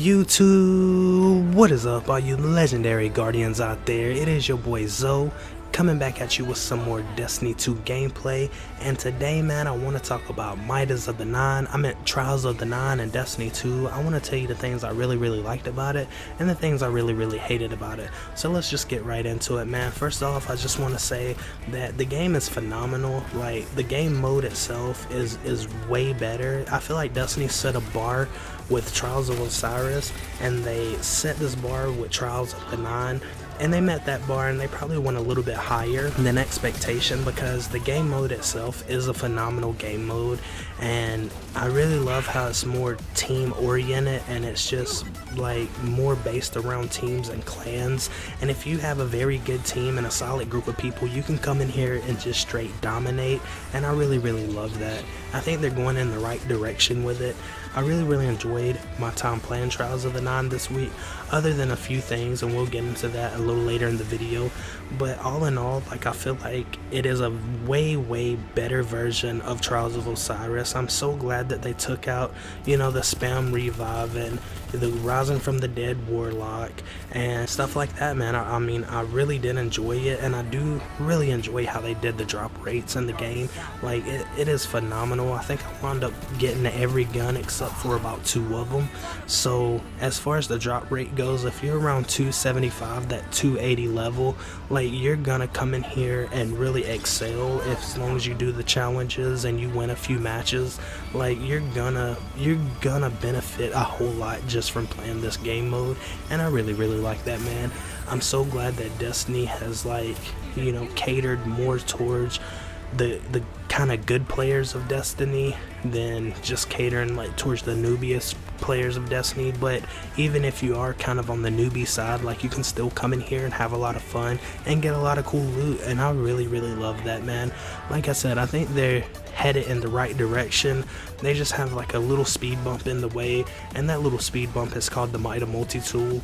YouTube, what is up all you legendary guardians out there? It is your boy Zoe coming back at you with some more Destiny 2 gameplay, and today, man, I want to talk about Midas of the Nine. I meant Trials of the Nine and Destiny 2. I want to tell you the things I really liked about it and the things I really hated about it. So let's just get right into it, man. First off, I just want to say that the game is phenomenal. Like, the game mode itself is way better. I feel like Destiny set a bar with Trials of Osiris, and they set this bar with Trials of the Nine, and they met that bar, and they probably went a little bit higher than expectation, because the game mode itself is a phenomenal game mode, and I really love how it's more team oriented, and it's just like more based around teams and clans. And if you have a very good team and a solid group of people, you can come in here and just straight dominate, and I really love that. I think they're going in the right direction with it. I really enjoyed my time playing Trials of the Nine this week, other than a few things, and we'll get into that a little later in the video. But all in all, like, I feel like it is a way better version of Trials of Osiris. I'm so glad that they took out, you know, the spam revive and the rising from the dead warlock and stuff like that, man. I mean, I really did enjoy it, and I do really enjoy how they did the drop rates in the game. Like, it is phenomenal. I think I wound up getting every gun except for about 2 of them. So as far as the drop rate goes, if you're around 275, that 280 level, like, you're gonna come in here and really excel as long as you do the challenges and you win a few matches. Like, you're gonna benefit a whole lot just from playing this game mode, and I really like that, man. I'm so glad that Destiny has, like, you know, catered more towards the kind of good players of Destiny than just catering like towards the newbiest players of Destiny. But even if you are kind of on the newbie side, like, you can still come in here and have a lot of fun and get a lot of cool loot, and I really love that, man. Like I said, I think they're headed in the right direction. They just have like a little speed bump in the way, and that little speed bump is called the Mida multi-tool.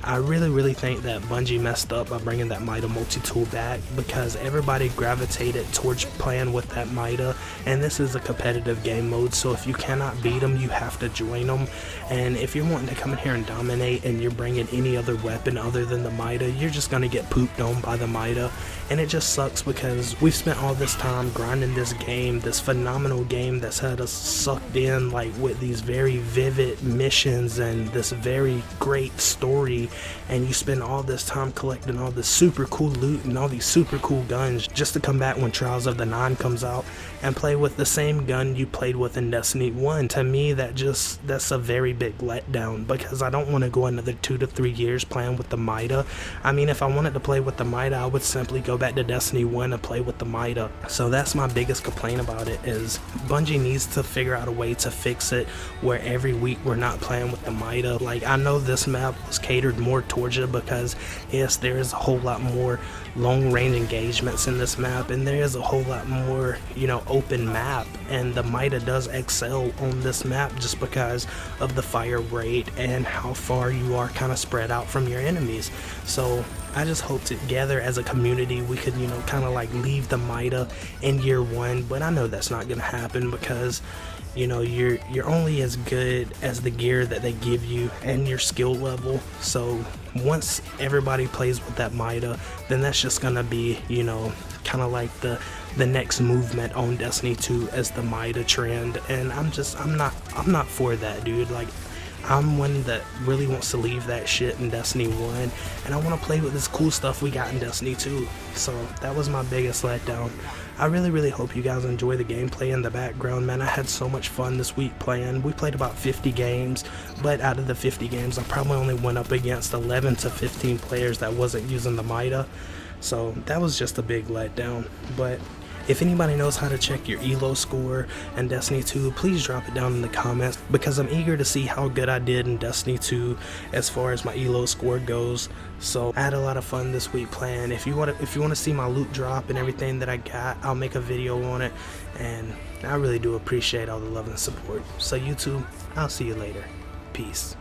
I really think that Bungie messed up by bringing that Mida multi-tool back, because everybody gravitated towards playing with that Mida, and this is a competitive game mode, so if you cannot beat them, you have to join them. And if you're wanting to come in here and dominate and you're bringing any other weapon other than the Mida, you're just gonna get pooped on by the Mida, and it just sucks, because we've spent all this time grinding this game, this phenomenal game that's had us sucked in, like, with these very vivid missions and this very great story, and you spend all this time collecting all this super cool loot and all these super cool guns just to come back when Trials of the Nine comes out and play with the same gun you played with in Destiny 1. To me, that's a very big letdown, because I don't want to go another 2 to 3 years playing with the Mida. I mean, if I wanted to play with the Mida, I would simply go back to Destiny 1 and play with the Mida. So that's my biggest complaint about it, is Bungie needs to figure out a way to fix it where every week we're not playing with the Mida. Like, I know this map was catered more towards you, because yes, there is a whole lot more long range engagements in this map, and there is a whole lot more, you know, open map, and the Mida does excel on this map just because of the fire rate and how far you are kind of spread out from your enemies. So I just hope together as a community we could, you know, kind of like leave the Mida in year 1, but I know that's not gonna happen, because, you know, you're only as good as the gear that they give you and your skill level. So once everybody plays with that Mida, then that's just gonna be, you know, kind of like the next movement on Destiny 2 as the Mida trend, and I'm not for that, dude. Like, I'm one that really wants to leave that shit in Destiny 1, and I want to play with this cool stuff we got in Destiny 2. So that was my biggest letdown. I really hope you guys enjoy the gameplay in the background, man. I had so much fun this week playing. We played about 50 games, but out of the 50 games, I probably only went up against 11 to 15 players that wasn't using the Mida. So that was just a big letdown. But if anybody knows how to check your ELO score in Destiny 2, please drop it down in the comments, because I'm eager to see how good I did in Destiny 2 as far as my ELO score goes. So I had a lot of fun this week playing. If you want to see my loot drop and everything that I got, I'll make a video on it, and I really do appreciate all the love and support. So YouTube, I'll see you later. Peace.